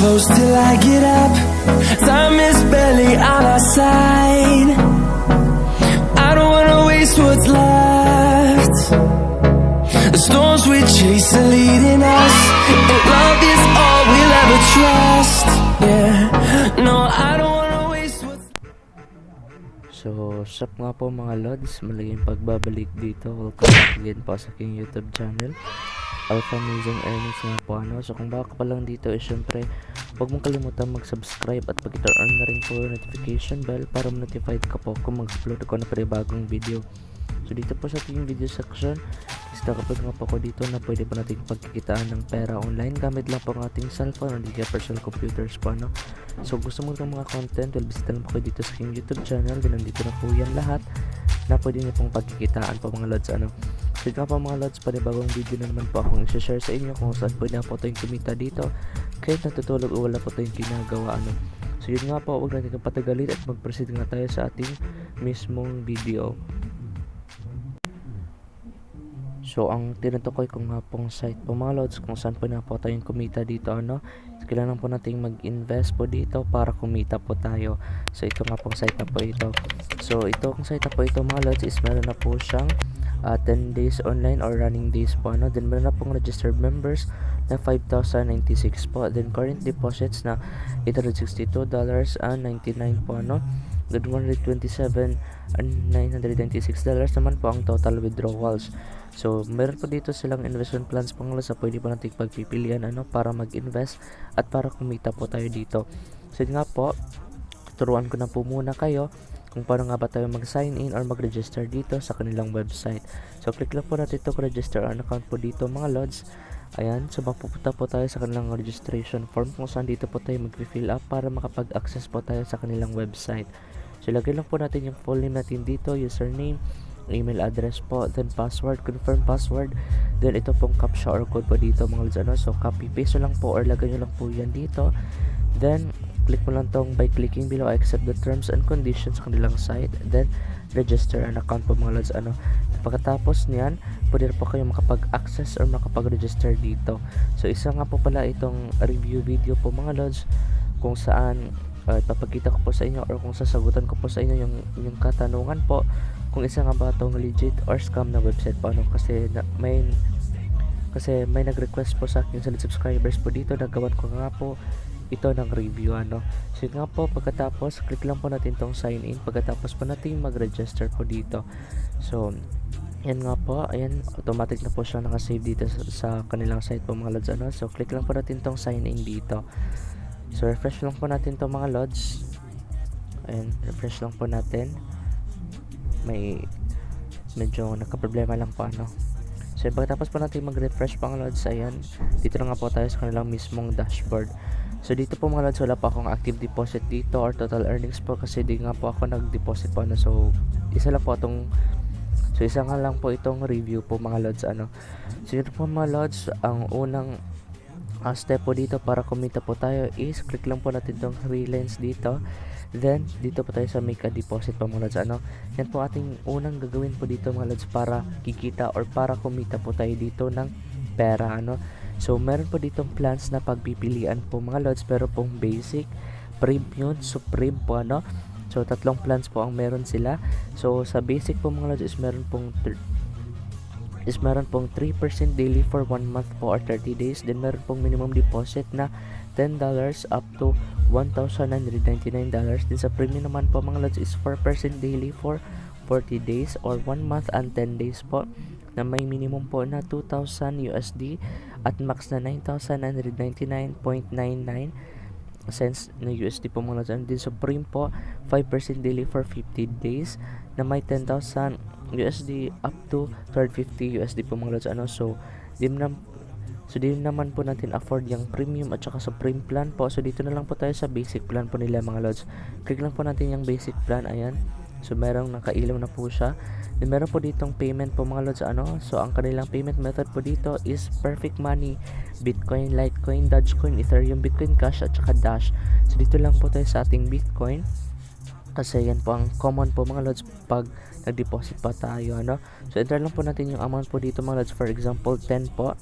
close till I get up. Time is barely on our side. I don't wanna waste what's left. The storms we chase are leading us, and love is all we'll ever trust. Yeah, no, I don't wanna waste what's. So, sup nga po mga lods, maliging pagbabalik dito. Welcome back again po sa aking YouTube channel, Amazing Earnings nga po ano. So kung baka pa lang dito syempre huwag mong kalimutan mag-subscribe at pag-turn on na rin po yung notification bell para ma-notified ka po kung mag-upload ako na bagong video. So dito po sa ating video section is nakapag nga po ako dito na pwede pa natin pagkikitaan ng pera online gamit lang po ang ating cellphone o di kaya personal computers po ano. So gusto mo ng mga content, well bisita lang po kayo dito sa aking YouTube channel, din nandito na po yan lahat na pwede niyo pong pagkikitaan po mga lods ano. So ito pa mga lods, panibagong video na naman po akong i-share sa inyo kung saan pwede na po tayong kumita dito kahit natutulog o wala po tayong ginagawa ano. So yun nga po, huwag natin patagalin at mag-proceed nga tayo sa ating mismong video. So ang tinutukoy ko nga pong site po mga lods kung saan po na po tayong kumita dito ano. So, kailangan po nating mag-invest po dito para kumita po tayo. So ito nga pong site na po ito. So ito kung site na po ito mga lods is meron na po siyang 10 days online or running days po ano. Then meron na pong registered members na 5,096 po. Then current deposits na $862.99 po ano. Then $127,996 naman po ang total withdrawals. So meron po dito silang investment plans pang sa pwede po natin pagpipilian ano para mag-invest at para kumita po tayo dito. So yun nga po, turuan ko na po muna kayo kung paano nga ba tayo mag-sign in or mag-register dito sa kanilang website. So click lang po natin ito kung register an account po dito mga lods. Ayan, so mapupunta po tayo sa kanilang registration form kung saan dito po tayo mag-fill up para makapag-access po tayo sa kanilang website. So lagay lang po natin yung full name natin dito, username, email address po, then password, confirm password, then ito pong captcha or code po dito mga lods ano. So copy paste lang po or lagay nyo lang po yan dito, then click mo lang tong by clicking below I accept the terms and conditions sa kanilang site, then register an account po mga lods ano. Pagkatapos niyan pwede po kayo makapag-access or makapag-register dito. So isa nga po pala itong review video po mga lods kung saan ipapakita ko po sa inyo or kung sasagutan ko po sa inyo yung katanungan po kung isa nga ba itong legit or scam na website po ano. Kasi may nag-request po sa akin sa subscribers po dito, nagawan ko nga po ito ng review ano. So nga po, pagkatapos click lang po natin tong sign in, pagkatapos po natin mag-register po dito. So yan nga po, ayan, automatic na po siya nakasave dito sa kanilang site po mga lods ano. So click lang po natin tong sign in dito. So refresh lang po natin to mga lods. Ayan, refresh lang po natin. May medyo nagka-problema lang po ano. So pagkatapos po natin mag-refresh mga lods, ayan, dito na nga po tayo sa kanilang mismong dashboard. So dito po mga lods, wala pa akong active deposit dito or total earnings po kasi di nga po ako nag-deposit po ano. So isa lang po isa nga lang po itong review po mga lods ano. So dito po mga lods, ang unang step po dito para kumita po tayo is click lang po natin itong 3 lines dito, then dito po tayo sa make a deposit po mga lods ano. Yan po ating unang gagawin po dito mga lods para kikita or para kumita po tayo dito ng pera ano. So meron po ditong plans na pagpipilian po mga lods, pero pong basic, premium, supreme po ano. So tatlong plans po ang meron sila. So sa basic po mga lods is meron pong 3% daily for 1 month po or 30 days. Then meron pong minimum deposit na $10 up to $1,999. Then sa premium naman po mga lods is 4% daily for 40 days or 1 month and 10 days po, na may minimum po na $2,000 USD at max na 9,999.99 cents na USD po mga lods. And din supreme po 5% daily for 50 days na may 10,000 USD up to 350 USD po mga lods ano. So di naman po natin afford yung premium at saka supreme plan po. So dito na lang po tayo sa basic plan po nila mga lods. Click lang po natin yung basic plan, ayan. So merong nakailaw na po siya. Then meron po ditong payment po mga lods ano. So ang kanilang payment method po dito is Perfect Money, Bitcoin, Litecoin, Dogecoin, Ethereum, Bitcoin Cash at saka Dash. So dito lang po tayo sa ating Bitcoin kasi yan po ang common po mga lods pag nag-deposit pa tayo ano. So enter lang po natin yung amount po dito mga lods, for example 10 po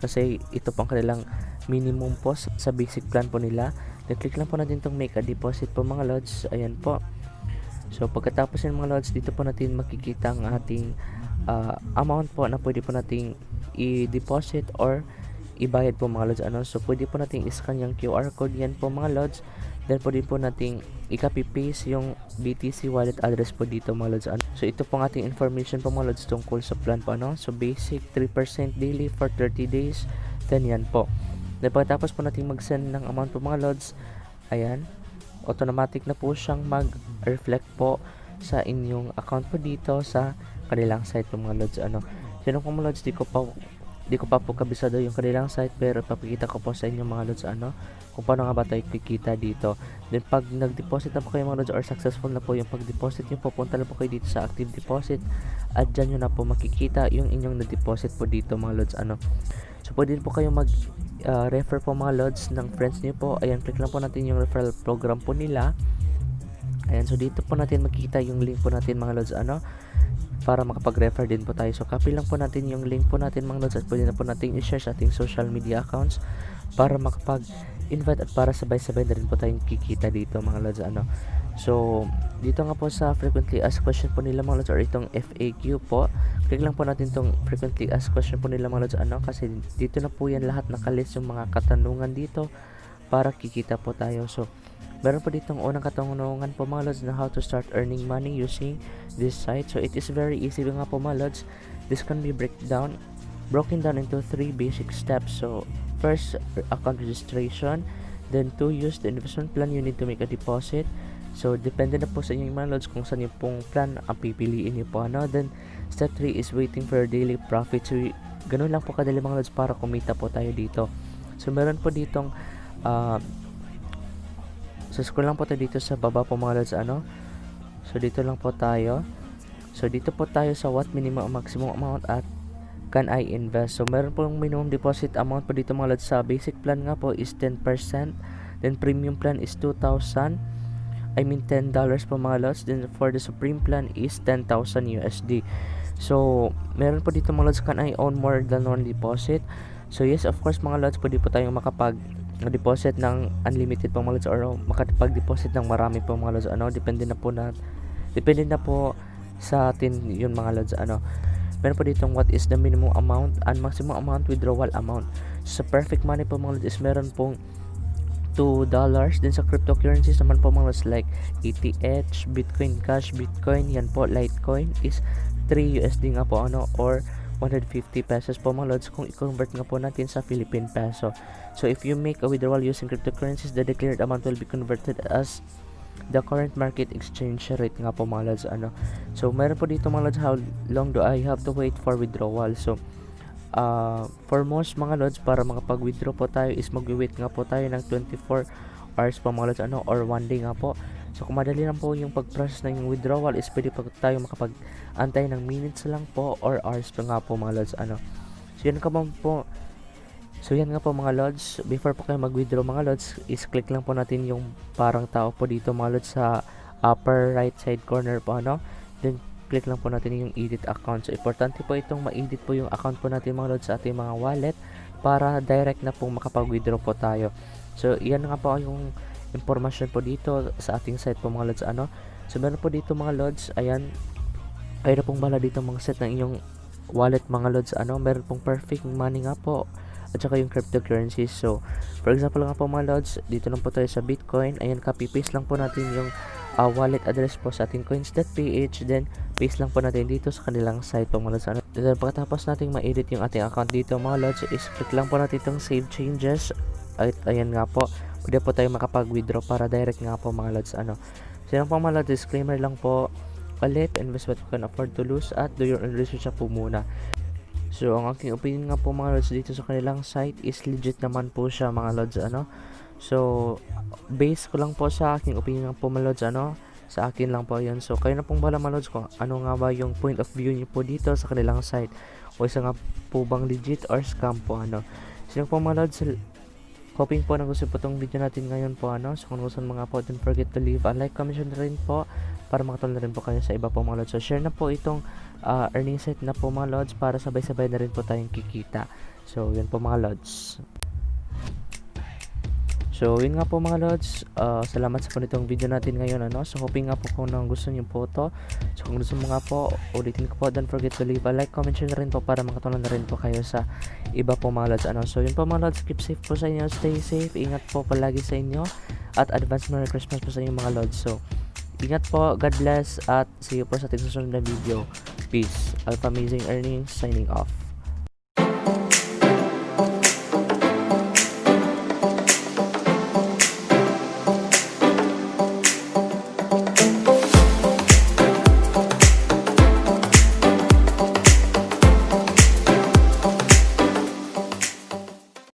kasi ito po ang kanilang minimum po sa basic plan po nila. Then click lang po natin itong make a deposit po mga lods. Ayan po. So pagkatapos ng mga lods, dito po natin makikita ang ating amount po na pwede po nating i-deposit or ibayad po mga lods. So pwede po nating i-scan yung QR code yan po mga lods. Then pwede po nating i-copy paste yung BTC wallet address po dito mga lods. So ito po ang ating information po mga lods tungkol sa plan po. So basic 3% daily for 30 days. Then yan po. Then pagkatapos po nating mag-send ng amount po mga lods, ayan, automatic na po siyang mag-reflect po sa inyong account po dito sa kanilang site po mga lods. Sino po mga lods, di ko pa po kabisado yung kanilang site, pero papakita ko po sa inyo mga lods kung paano nga ba tayo kikita dito. Then pag nag-deposit na po kayo mga lods or successful na po yung pag-deposit nyo, pupunta na po kayo dito sa active deposit at dyan nyo na po makikita yung inyong na-deposit po dito mga lods. So pwede po kayo refer po mga lods ng friends niyo po. Ayan, click lang po natin yung referral program po nila. Ayan, so dito po natin makikita yung link po natin mga lods para makapag-refer din po tayo. So copy lang po natin yung link po natin mga lods at pwede na po natin i-share sa ating social media accounts para makapag-invite at para sabay-sabay na rin po tayong kikita dito mga lods. So dito nga po sa frequently asked question po nila mga lods or itong FAQ po, click lang po natin itong frequently asked question po nila mga lods kasi dito na po yan lahat nakalist yung mga katanungan dito para kikita po tayo. So meron po ditong unang katanungan po mga lods na how to start earning money using this site. So it is very easy nga po mga lods. This can be broken down into 3 basic steps. So first, account registration. Then 2, use the investment plan you need to make a deposit. So depende na po sa inyo mga lods kung saan yung pong plan ang pipiliin nyo po. Then step 3 is waiting for your daily profit. So ganun lang po kadali mga lods para kumita po tayo dito. So meron po ditong so scroll lang po tayo dito sa baba po mga lods. So dito lang po tayo. So dito po tayo sa what minimum maximum amount at can I invest. So meron po yung minimum deposit amount po dito mga lods. Sa basic plan nga po is 10%. Then premium plan is $10 po mga lods. Then for the supreme plan is 10,000 USD. So meron po dito mga lods, can I own more than one deposit? So yes, of course mga lods, pwede po tayong makapag-deposit ng unlimited po mga lods or makapag-deposit ng marami po mga lods. Depende na po sa atin yun mga lods. Meron po ditong what is the minimum amount and maximum amount withdrawal amount. So perfect money po mga lods is meron pong $2. Then sa cryptocurrencies naman po mga lods like ETH, Bitcoin Cash, Bitcoin, yan po, Litecoin is 3 USD nga po or 150 pesos po mga lods kung i-convert nga po natin sa Philippine peso. So if you make a withdrawal using cryptocurrencies, the declared amount will be converted as the current market exchange rate nga po mga lods. So meron po dito mga lods, how long do I have to wait for withdrawal? So for most mga lods, para makapag-withdraw po tayo is mag-wait nga po tayo ng 24 hours po mga lods or 1 day nga po. So kung madali lang po yung pag-process ng yung withdrawal is pwede pa tayo makapag-antay ng minutes lang po or hours po nga po mga lods. So yan nga po mga lods, before po kayo mag-withdraw mga lods is click lang po natin yung parang tao po dito mga lods sa upper right side corner po then click lang po natin yung edit account. So importante po itong ma-edit po yung account po natin mga lods sa ating mga wallet para direct na po makapag-withdraw po tayo. So yan nga po yung impormasyon po dito sa ating site po mga lods. So meron po dito mga lods, ayan, kayo na pong bala dito mga set ng inyong wallet mga lods. Meron pong perfect money nga po at saka yung cryptocurrencies. So for example nga po mga lods, dito lang po tayo sa Bitcoin. Ayan, copy paste lang po natin yung wallet address po sa ating coins.ph, then paste lang po natin dito sa kanilang site po mga lods. Then pagkatapos natin ma-edit yung ating account dito mga lods is click lang po natin itong save changes. At ayan nga po, pwede po tayo makapag-withdraw para direct nga po mga lods. So yan po mga lods, disclaimer lang po ulit, invest what you can afford to lose at do your own research po muna. So ang aking opinion nga po mga lods dito sa kanilang site is legit naman po siya mga lods. So base ko lang po sa aking opinion nga po mga lods, sa akin lang po yun. So kayo na pong bala mga lods kung ano nga ba yung point of view niyo po dito sa kanilang site, o isa nga po bang legit or scam po. So yun po mga lods, hoping po na gusto po itong video natin ngayon po. So kung gusto mga po, don't forget to leave a like, comment na rin po para makatulong na rin po kayo sa iba po mga lods. So share na po itong earning set na po mga lods para sabay-sabay na rin po tayong kikita. So yun po mga lods. So yun nga po mga lods, salamat sa po nitong video natin ngayon ano. So hoping nga po kung gusto niyo po to. So kung gusto mo nga po, ulitin ko po, don't forget to leave a like, comment, share na rin po para makatulong na rin po kayo sa iba po mga lods ano. So yun po mga lods, keep safe po sa inyo, stay safe, ingat po palagi sa inyo, at advance Merry Christmas po sa inyo mga lods. So ingat po, God bless, at see you po sa susunod na video. Peace. Alpha Amazing Earnings signing off.